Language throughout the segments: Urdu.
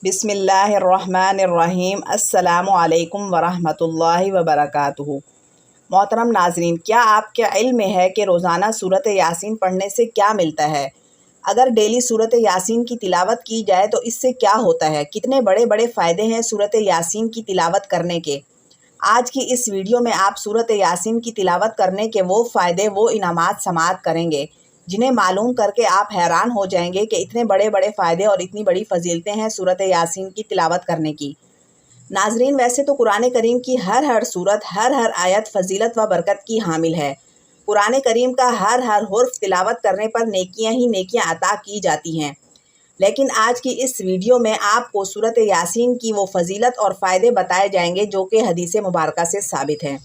بسم اللہ الرحمن الرحیم۔ السلام علیکم ورحمۃ اللہ وبرکاتہ۔ محترم ناظرین، کیا آپ کے علم میں ہے کہ روزانہ سورۃ یاسین پڑھنے سے کیا ملتا ہے؟ اگر ڈیلی سورۃ یاسین کی تلاوت کی جائے تو اس سے کیا ہوتا ہے؟ کتنے بڑے بڑے فائدے ہیں سورۃ یاسین کی تلاوت کرنے کے؟ آج کی اس ویڈیو میں آپ سورۃ یاسین کی تلاوت کرنے کے وہ فائدے، وہ انعامات سماعت کریں گے جنہیں معلوم کر کے آپ حیران ہو جائیں گے کہ اتنے بڑے بڑے فائدے اور اتنی بڑی فضیلتیں ہیں سورۃ یاسین کی تلاوت کرنے کی۔ ناظرین، ویسے تو قرآن کریم کی ہر سورت، ہر آیت فضیلت و برکت کی حامل ہے۔ قرآن کریم کا ہر حرف تلاوت کرنے پر نیکیاں ہی نیکیاں عطا کی جاتی ہیں، لیکن آج کی اس ویڈیو میں آپ کو سورۃ یاسین کی وہ فضیلت اور فائدے بتائے جائیں گے جو کہ حدیث مبارکہ سے ثابت ہیں۔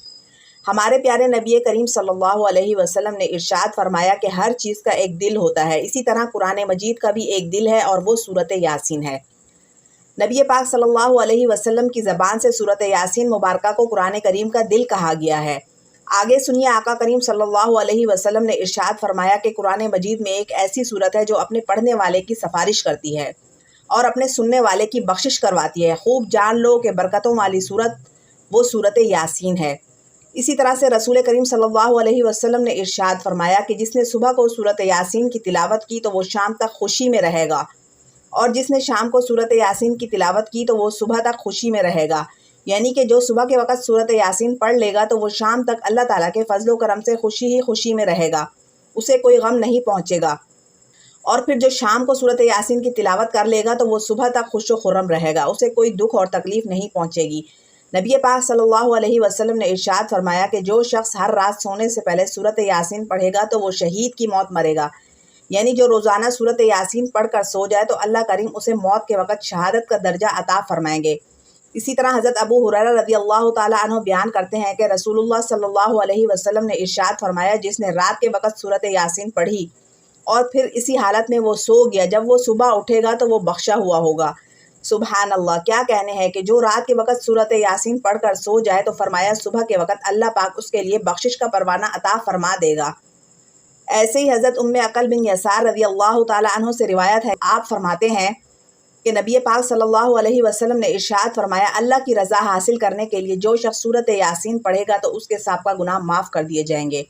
ہمارے پیارے نبی کریم صلی اللہ علیہ وسلم نے ارشاد فرمایا کہ ہر چیز کا ایک دل ہوتا ہے، اسی طرح قرآن مجید کا بھی ایک دل ہے اور وہ سورۃ یاسین ہے۔ نبی پاک صلی اللہ علیہ وسلم کی زبان سے سورۃ یاسین مبارکہ کو قرآن کریم کا دل کہا گیا ہے۔ آگے سنیے، آقا کریم صلی اللہ علیہ وسلم نے ارشاد فرمایا کہ قرآن مجید میں ایک ایسی سورت ہے جو اپنے پڑھنے والے کی سفارش کرتی ہے اور اپنے سننے والے کی بخشش کرواتی ہے۔ خوب جان لو کہ برکتوں والی سورت وہ سورۃ یاسین ہے۔ اسی طرح سے رسول کریم صلی اللہ علیہ وسلم نے ارشاد فرمایا کہ جس نے صبح کو سورۃ یاسین کی تلاوت کی تو وہ شام تک خوشی میں رہے گا، اور جس نے شام کو سورۃ یاسین کی تلاوت کی تو وہ صبح تک خوشی میں رہے گا۔ یعنی کہ جو صبح کے وقت سورۃ یاسین پڑھ لے گا تو وہ شام تک اللہ تعالیٰ کے فضل و کرم سے خوشی ہی خوشی میں رہے گا، اسے کوئی غم نہیں پہنچے گا۔ اور پھر جو شام کو سورۃ یاسین کی تلاوت کر لے گا تو وہ صبح تک خوش و خرم رہے گا، اسے کوئی دکھ اور تکلیف نہیں پہنچے گی۔ نبی پاک صلی اللہ علیہ وسلم نے ارشاد فرمایا کہ جو شخص ہر رات سونے سے پہلے سورۃ یاسین پڑھے گا تو وہ شہید کی موت مرے گا۔ یعنی جو روزانہ سورۃ یاسین پڑھ کر سو جائے تو اللہ کریم اسے موت کے وقت شہادت کا درجہ عطا فرمائیں گے۔ اسی طرح حضرت ابو ہریرہ رضی اللہ تعالیٰ عنہ بیان کرتے ہیں کہ رسول اللہ صلی اللہ علیہ وسلم نے ارشاد فرمایا، جس نے رات کے وقت سورۃ یاسین پڑھی اور پھر اسی حالت میں وہ سو گیا، جب وہ صبح اٹھے گا تو وہ بخشا ہوا ہوگا۔ سبحان اللہ، کیا کہنے ہیں کہ جو رات کے وقت سورۃ یاسین پڑھ کر سو جائے تو فرمایا صبح کے وقت اللہ پاک اس کے لیے بخشش کا پروانہ عطا فرما دے گا۔ ایسے ہی حضرت ام عقل بن یسار رضی اللہ تعالیٰ عنہ سے روایت ہے، آپ فرماتے ہیں کہ نبی پاک صلی اللہ علیہ وسلم نے ارشاد فرمایا، اللہ کی رضا حاصل کرنے کے لیے جو شخص سورۃ یاسین پڑھے گا تو اس کے سابقہ گناہ معاف کر دیے جائیں گے،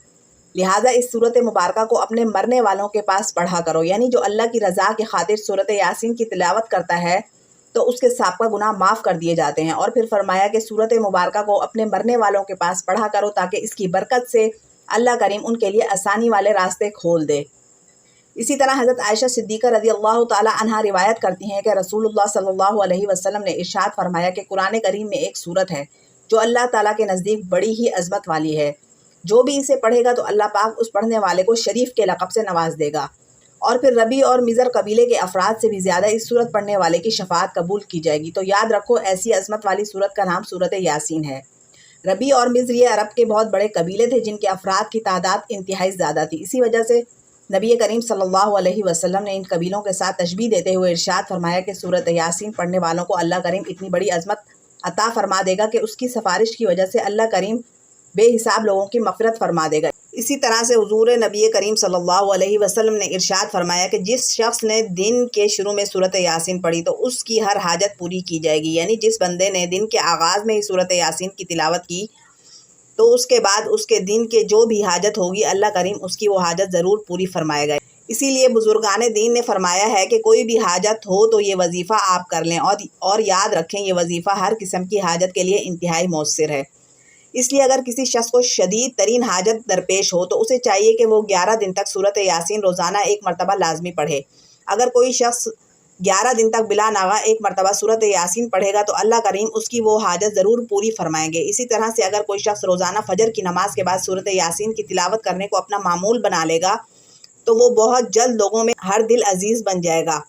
لہٰذا اس سورۃ مبارکہ کو اپنے مرنے والوں کے پاس پڑھا کرو۔ یعنی جو اللہ کی رضا کی خاطر سورۃ یاسین کی تلاوت کرتا ہے تو اس کے سابقہ گناہ معاف کر دیے جاتے ہیں۔ اور پھر فرمایا کہ سورۃ مبارکہ کو اپنے مرنے والوں کے پاس پڑھا کرو تاکہ اس کی برکت سے اللہ کریم ان کے لیے آسانی والے راستے کھول دے۔ اسی طرح حضرت عائشہ صدیقہ رضی اللہ تعالیٰ عنہا روایت کرتی ہیں کہ رسول اللہ صلی اللہ علیہ وسلم نے ارشاد فرمایا کہ قرآن کریم میں ایک سورت ہے جو اللہ تعالیٰ کے نزدیک بڑی ہی عظمت والی ہے، جو بھی اسے پڑھے گا تو اللہ پاک اس پڑھنے والے کو شریف کے لقب سے نواز دے گا، اور پھر ربی اور مزر قبیلے کے افراد سے بھی زیادہ اس سورت پڑھنے والے کی شفاعت قبول کی جائے گی۔ تو یاد رکھو، ایسی عظمت والی سورت کا نام سورۃ یاسین ہے۔ ربی اور مزر یہ عرب کے بہت بڑے قبیلے تھے جن کے افراد کی تعداد انتہائی زیادہ تھی، اسی وجہ سے نبی کریم صلی اللہ علیہ وسلم نے ان قبیلوں کے ساتھ تشبیہ دیتے ہوئے ارشاد فرمایا کہ سورۃ یاسین پڑھنے والوں کو اللہ کریم اتنی بڑی عظمت عطا فرما دے گا کہ اس کی سفارش کی وجہ سے اللہ کریم بے حساب لوگوں کی مغفرت فرما دے گا۔ اسی طرح سے حضور نبی کریم صلی اللہ علیہ وسلم نے ارشاد فرمایا کہ جس شخص نے دن کے شروع میں سورۃ یاسین پڑھی تو اس کی ہر حاجت پوری کی جائے گی۔ یعنی جس بندے نے دن کے آغاز میں ہی سورۃ یاسین کی تلاوت کی تو اس کے بعد اس کے دن کے جو بھی حاجت ہوگی اللہ کریم اس کی وہ حاجت ضرور پوری فرمائے گا۔ اسی لیے بزرگان دین نے فرمایا ہے کہ کوئی بھی حاجت ہو تو یہ وظیفہ آپ کر لیں، اور یاد رکھیں یہ وظیفہ ہر قسم کی حاجت کے لیے انتہائی مؤثر ہے۔ اس لیے اگر کسی شخص کو شدید ترین حاجت درپیش ہو تو اسے چاہیے کہ وہ 11 دن تک سورۃ یاسین روزانہ ایک مرتبہ لازمی پڑھے۔ اگر کوئی شخص 11 دن تک بلا ناغہ ایک مرتبہ سورۃ یاسین پڑھے گا تو اللہ کریم اس کی وہ حاجت ضرور پوری فرمائیں گے۔ اسی طرح سے اگر کوئی شخص روزانہ فجر کی نماز کے بعد سورۃ یاسین کی تلاوت کرنے کو اپنا معمول بنا لے گا تو وہ بہت جلد لوگوں میں ہر دل عزیز بن جائے گا،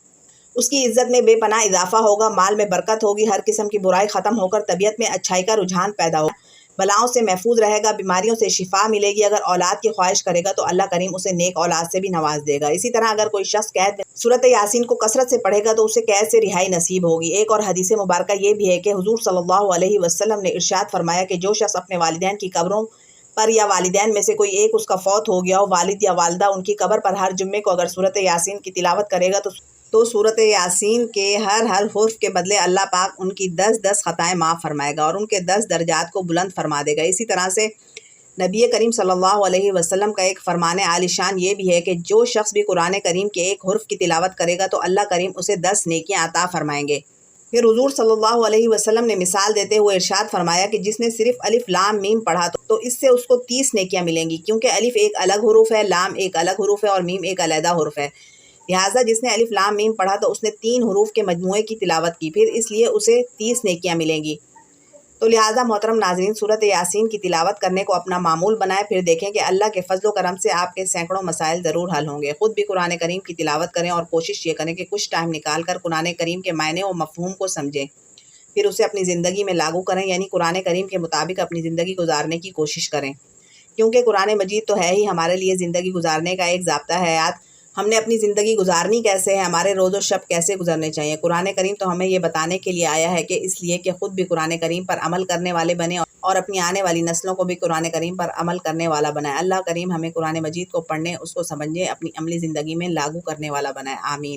اس کی عزت میں بے پناہ اضافہ ہوگا، مال میں برکت ہوگی، ہر قسم کی برائی ختم ہو کر طبیعت میں اچھائی کا رجحان پیدا ہوگا، بلاؤں سے محفوظ رہے گا، بیماریوں سے شفا ملے گی۔ اگر اولاد کی خواہش کرے گا تو اللہ کریم اسے نیک اولاد سے بھی نواز دے گا۔ اسی طرح اگر کوئی شخص قید میں سورۃ یاسین کو کثرت سے پڑھے گا تو اسے قید سے رہائی نصیب ہوگی۔ ایک اور حدیث مبارکہ یہ بھی ہے کہ حضور صلی اللہ علیہ وسلم نے ارشاد فرمایا کہ جو شخص اپنے والدین کی قبروں پر یا والدین میں سے کوئی ایک اس کا فوت ہو گیا ہو، والد یا والدہ ان کی قبر پر ہر جمعے کو اگر سورۃ یاسین کی تلاوت کرے گا تو سورۃ یاسین کے ہر حرف کے بدلے اللہ پاک ان کی 10 خطائیں معاف فرمائے گا اور ان کے 10 درجات کو بلند فرما دے گا۔ اسی طرح سے نبی کریم صلی اللہ علیہ وسلم کا ایک فرمان عالی شان یہ بھی ہے کہ جو شخص بھی قرآن کریم کے ایک حرف کی تلاوت کرے گا تو اللہ کریم اسے 10 نیکیاں عطا فرمائیں گے۔ پھر حضور صلی اللہ علیہ وسلم نے مثال دیتے ہوئے ارشاد فرمایا کہ جس نے صرف الف لام میم پڑھا تو اس سے اس کو 30 نیکیاں ملیں گی، کیونکہ الف ایک الگ حروف ہے، لام ایک الگ حروف ہے اور میم ایک علیحدہ حرف ہے۔ لہٰذا جس نے الف لام میم پڑھا تو اس نے 3 حروف کے مجموعے کی تلاوت کی، پھر اس لیے اسے 30 نیکیاں ملیں گی۔ تو لہٰذا محترم ناظرین، سورۃ یاسین کی تلاوت کرنے کو اپنا معمول بنائیں، پھر دیکھیں کہ اللہ کے فضل و کرم سے آپ کے سینکڑوں مسائل ضرور حل ہوں گے۔ خود بھی قرآن کریم کی تلاوت کریں اور کوشش یہ کریں کہ کچھ ٹائم نکال کر قرآن کریم کے معنی و مفہوم کو سمجھیں، پھر اسے اپنی زندگی میں لاگو کریں، یعنی قرآن کریم کے مطابق اپنی زندگی گزارنے کی کوشش کریں، کیونکہ قرآن مجید تو ہے ہی ہمارے لیے زندگی گزارنے کا ایک ضابطہ حیات۔ ہم نے اپنی زندگی گزارنی کیسے ہے، ہمارے روز و شب کیسے گزرنے چاہیے، قرآن کریم تو ہمیں یہ بتانے کے لیے آیا ہے کہ اس لیے کہ خود بھی قرآن کریم پر عمل کرنے والے بنیں اور اپنی آنے والی نسلوں کو بھی قرآن کریم پر عمل کرنے والا بنائے۔ اللہ کریم ہمیں قرآن مجید کو پڑھنے، اس کو سمجھنے، اپنی عملی زندگی میں لاگو کرنے والا بنائے۔ آمین۔